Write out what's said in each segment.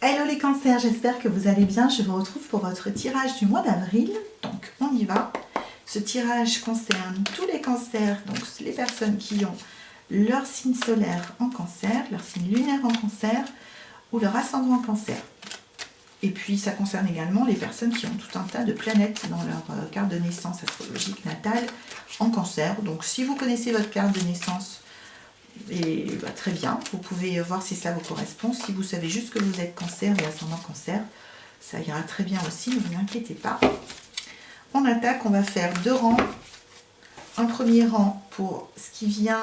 Hello les cancers, j'espère que vous allez bien. Je vous retrouve pour votre tirage du mois d'avril. Donc on y va. Ce tirage concerne tous les cancers, donc les personnes qui ont leur signe solaire en cancer, leur signe lunaire en cancer ou leur ascendant en cancer. Et puis ça concerne également les personnes qui ont tout un tas de planètes dans leur carte de naissance astrologique natale en cancer. Donc si vous connaissez votre carte de naissance, et très bien, vous pouvez voir si ça vous correspond. Si vous savez juste que vous êtes cancer et ascendant cancer, ça ira très bien aussi, ne vous inquiétez pas. On attaque, on va faire deux rangs. Un premier rang pour ce qui vient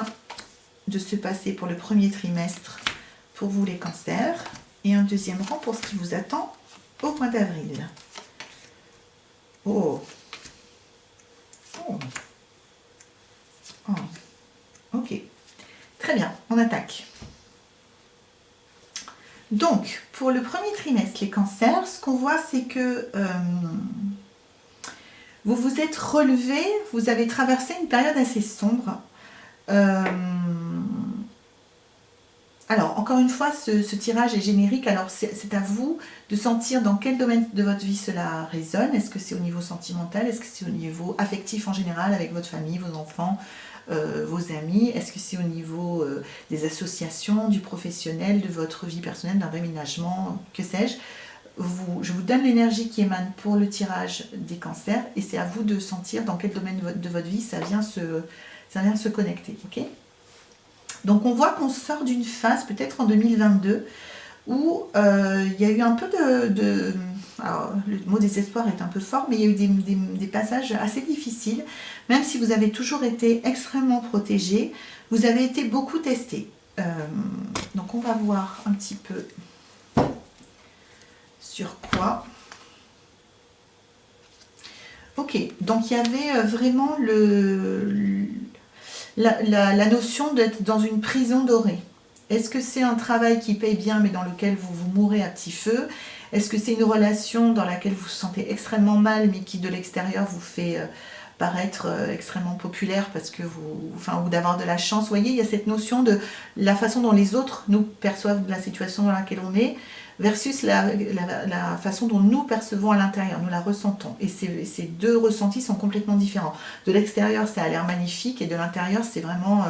de se passer pour le premier trimestre pour vous les cancers. Et un deuxième rang pour ce qui vous attend au mois d'avril. Oh. Oh. Oh. Ok. Très bien, on attaque. Donc, pour le premier trimestre, les cancers, ce qu'on voit, c'est que vous vous êtes relevé, vous avez traversé une période assez sombre. Alors, encore une fois, ce tirage est générique, alors c'est à vous de sentir dans quel domaine de votre vie cela résonne. Est-ce que c'est au niveau sentimental? Est-ce que c'est au niveau affectif en général, avec votre famille, vos enfants, vos amis? Est-ce que c'est au niveau des associations, du professionnel, de votre vie personnelle, d'un déménagement, que sais-je? Je vous donne l'énergie qui émane pour le tirage des cancers et c'est à vous de sentir dans quel domaine de votre vie ça vient se connecter. Okay, donc on voit qu'on sort d'une phase, peut-être en 2022, où il y a eu un peu alors, le mot désespoir est un peu fort, mais il y a eu des passages assez difficiles. Même si vous avez toujours été extrêmement protégé, vous avez été beaucoup testé. Donc on va voir un petit peu sur quoi. Ok, donc il y avait vraiment la notion d'être dans une prison dorée. Est-ce que c'est un travail qui paye bien mais dans lequel vous mourrez à petit feu? Est-ce que c'est une relation dans laquelle vous vous sentez extrêmement mal mais qui de l'extérieur vous fait paraître extrêmement populaire parce que ou d'avoir de la chance? Vous voyez, il y a cette notion de la façon dont les autres nous perçoivent la situation dans laquelle on est versus la façon dont nous percevons à l'intérieur, nous la ressentons. Et ces deux ressentis sont complètement différents. De l'extérieur, ça a l'air magnifique et de l'intérieur, c'est vraiment,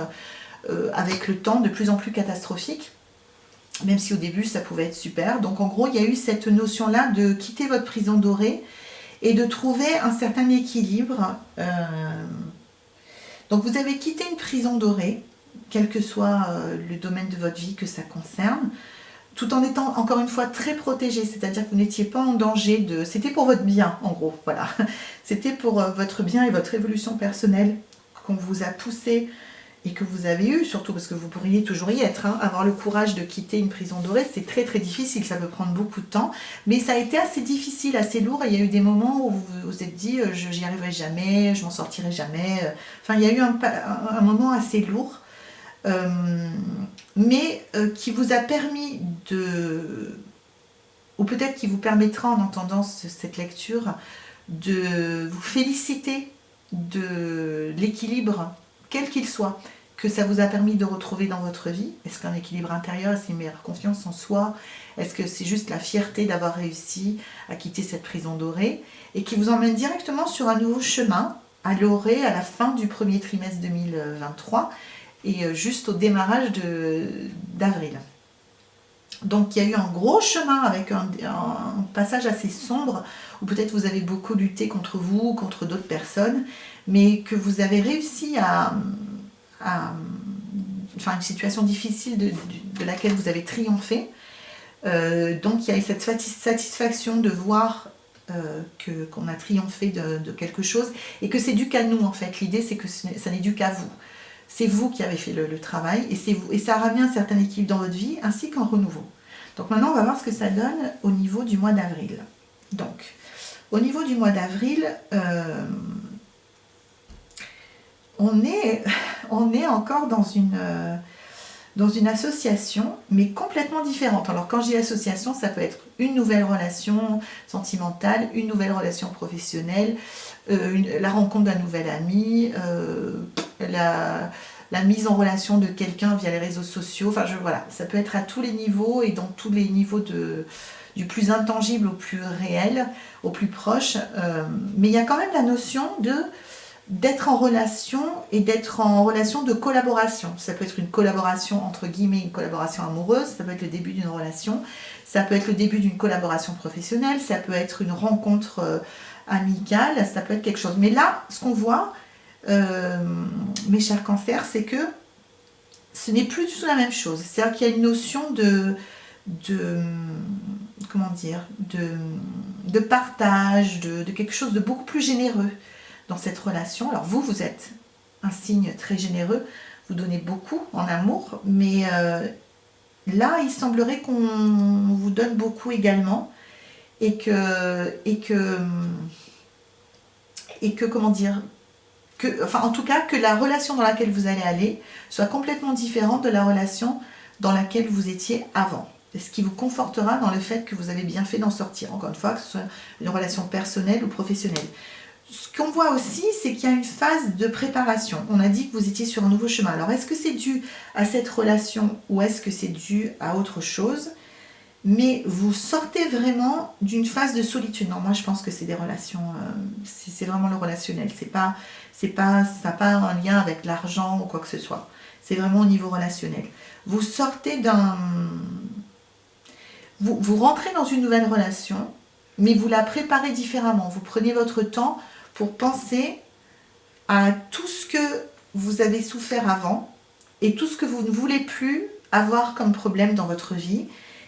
avec le temps, de plus en plus catastrophique. Même si au début, ça pouvait être super. Donc en gros, il y a eu cette notion-là de quitter votre prison dorée et de trouver un certain équilibre. Donc vous avez quitté une prison dorée, quel que soit le domaine de votre vie que ça concerne, tout en étant encore une fois très protégé, c'est-à-dire que vous n'étiez pas en danger de... C'était pour votre bien, en gros, voilà. C'était pour votre bien et votre évolution personnelle qu'on vous a poussé et que vous avez eu, surtout parce que vous pourriez toujours y être. Avoir le courage de quitter une prison dorée, c'est très très difficile, ça peut prendre beaucoup de temps, mais ça a été assez difficile, assez lourd, et il y a eu des moments où vous vous êtes dit « j'y arriverai jamais, je m'en sortirai jamais ». Enfin, il y a eu un moment assez lourd. Mais qui vous a permis ou peut-être qui vous permettra en entendant cette lecture, de vous féliciter de l'équilibre, quel qu'il soit, que ça vous a permis de retrouver dans votre vie. Est-ce qu'un équilibre intérieur, est-ce une meilleure confiance en soi? Est-ce que c'est juste la fierté d'avoir réussi à quitter cette prison dorée? Et qui vous emmène directement sur un nouveau chemin, à l'orée, à la fin du premier trimestre 2023, et juste au démarrage d'avril. Donc il y a eu un gros chemin avec un passage assez sombre, où peut-être vous avez beaucoup lutté contre vous, contre d'autres personnes, mais que vous avez réussi enfin une situation difficile de laquelle vous avez triomphé. Donc il y a eu cette satisfaction de voir qu'on a triomphé de quelque chose, et que c'est dû qu'à nous en fait. L'idée c'est que ça n'est dû qu'à vous. C'est vous qui avez fait le travail et ça a ramené un certain équilibre dans votre vie ainsi qu'un renouveau. Donc maintenant, on va voir ce que ça donne au niveau du mois d'avril. Donc, au niveau du mois d'avril, on est encore dans une association, mais complètement différente. Alors quand je dis association, ça peut être une nouvelle relation sentimentale, une nouvelle relation professionnelle, la rencontre d'un nouvel ami, la mise en relation de quelqu'un via les réseaux sociaux. Enfin, voilà, ça peut être à tous les niveaux et dans tous les niveaux du plus intangible au plus réel, au plus proche. Mais il y a quand même la notion d'être en relation et d'être en relation de collaboration. Ça peut être une collaboration entre guillemets, une collaboration amoureuse, ça peut être le début d'une relation, ça peut être le début d'une collaboration professionnelle, ça peut être une rencontre amicale, ça peut être quelque chose. Mais là, ce qu'on voit, mes chers cancers, c'est que ce n'est plus du tout la même chose. C'est-à-dire qu'il y a une notion de comment dire, de partage, de quelque chose de beaucoup plus généreux dans cette relation. Alors vous êtes un signe très généreux, vous donnez beaucoup en amour, mais là, il semblerait qu'on vous donne beaucoup également et que comment dire, enfin en tout cas que la relation dans laquelle vous allez aller soit complètement différente de la relation dans laquelle vous étiez avant. Et ce qui vous confortera dans le fait que vous avez bien fait d'en sortir. Encore une fois, que ce soit une relation personnelle ou professionnelle. Ce qu'on voit aussi, c'est qu'il y a une phase de préparation. On a dit que vous étiez sur un nouveau chemin. Alors, est-ce que c'est dû à cette relation ou est-ce que c'est dû à autre chose? Mais vous sortez vraiment d'une phase de solitude. Non, moi, je pense que c'est des relations... c'est vraiment le relationnel. Ça n'a pas un lien avec l'argent ou quoi que ce soit. C'est vraiment au niveau relationnel. Vous sortez d'un... Vous rentrez dans une nouvelle relation, mais vous la préparez différemment. Vous prenez votre temps pour penser à tout ce que vous avez souffert avant et tout ce que vous ne voulez plus avoir comme problème dans votre vie.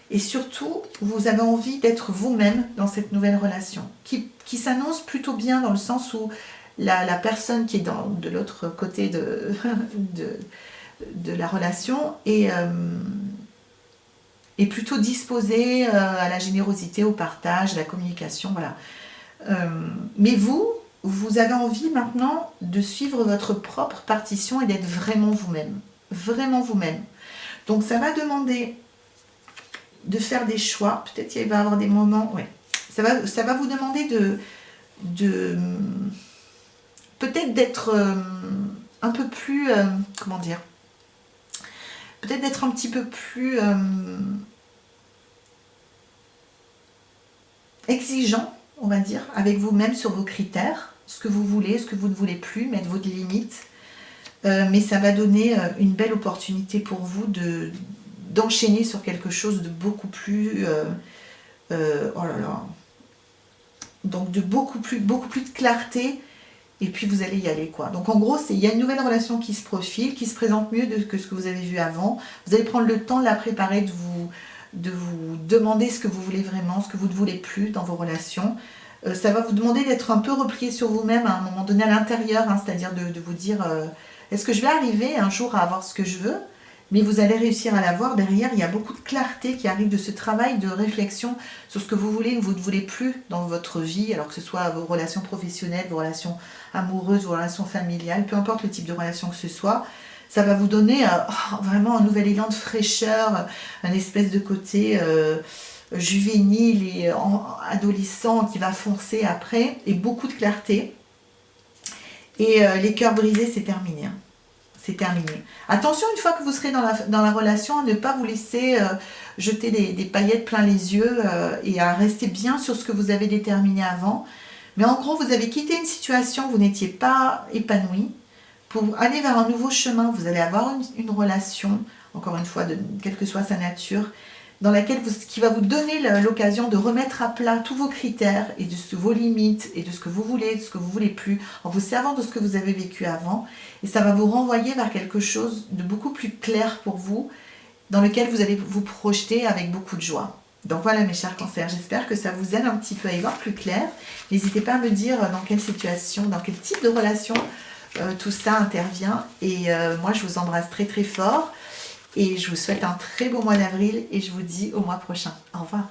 Et surtout, vous avez envie d'être vous-même dans cette nouvelle relation qui s'annonce plutôt bien dans le sens où la personne qui est de l'autre côté de la relation est plutôt disposée à la générosité, au partage, à la communication, voilà. Mais vous avez envie maintenant de suivre votre propre partition et d'être vraiment vous-même. Vraiment vous-même. Donc ça va demander de faire des choix. Peut-être qu'il va y avoir des moments... Ouais. Ça va vous demander de peut-être d'être un peu plus... comment dire? Peut-être d'être un petit peu plus... exigeant, on va dire, avec vous-même sur vos critères, ce que vous voulez, ce que vous ne voulez plus, mettre vos limites. Mais ça va donner une belle opportunité pour vous d'enchaîner sur quelque chose de beaucoup plus... oh là là. Donc de beaucoup plus de clarté, et puis vous allez y aller, quoi. Donc en gros, il y a une nouvelle relation qui se profile, qui se présente mieux que ce que vous avez vu avant. Vous allez prendre le temps de la préparer, de vous demander ce que vous voulez vraiment, ce que vous ne voulez plus dans vos relations. Ça va vous demander d'être un peu replié sur vous-même à un moment donné à l'intérieur, hein, c'est-à-dire de vous dire est-ce que je vais arriver un jour à avoir ce que je veux? Mais vous allez réussir à l'avoir. Derrière, il y a beaucoup de clarté qui arrive de ce travail de réflexion sur ce que vous voulez ou vous ne voulez plus dans votre vie, alors que ce soit vos relations professionnelles, vos relations amoureuses, vos relations familiales, peu importe le type de relation que ce soit. Ça va vous donner vraiment un nouvel élan de fraîcheur, un espèce de côté juvénile et adolescent qui va foncer après, et beaucoup de clarté. Et les cœurs brisés, c'est terminé. Hein. C'est terminé. Attention, une fois que vous serez dans la relation, à ne pas vous laisser jeter des paillettes plein les yeux et à rester bien sur ce que vous avez déterminé avant. Mais en gros, vous avez quitté une situation où vous n'étiez pas épanoui. Pour aller vers un nouveau chemin, vous allez avoir une relation, encore une fois, quelle que soit sa nature, dans laquelle qui va vous donner l'occasion de remettre à plat tous vos critères et vos limites et de ce que vous voulez, de ce que vous ne voulez plus, en vous servant de ce que vous avez vécu avant. Et ça va vous renvoyer vers quelque chose de beaucoup plus clair pour vous, dans lequel vous allez vous projeter avec beaucoup de joie. Donc voilà mes chers cancers, j'espère que ça vous aide un petit peu à y voir plus clair. N'hésitez pas à me dire dans quelle situation, dans quel type de relation tout ça intervient. Et moi je vous embrasse très très fort. Et je vous souhaite un très beau mois d'avril et je vous dis au mois prochain. Au revoir.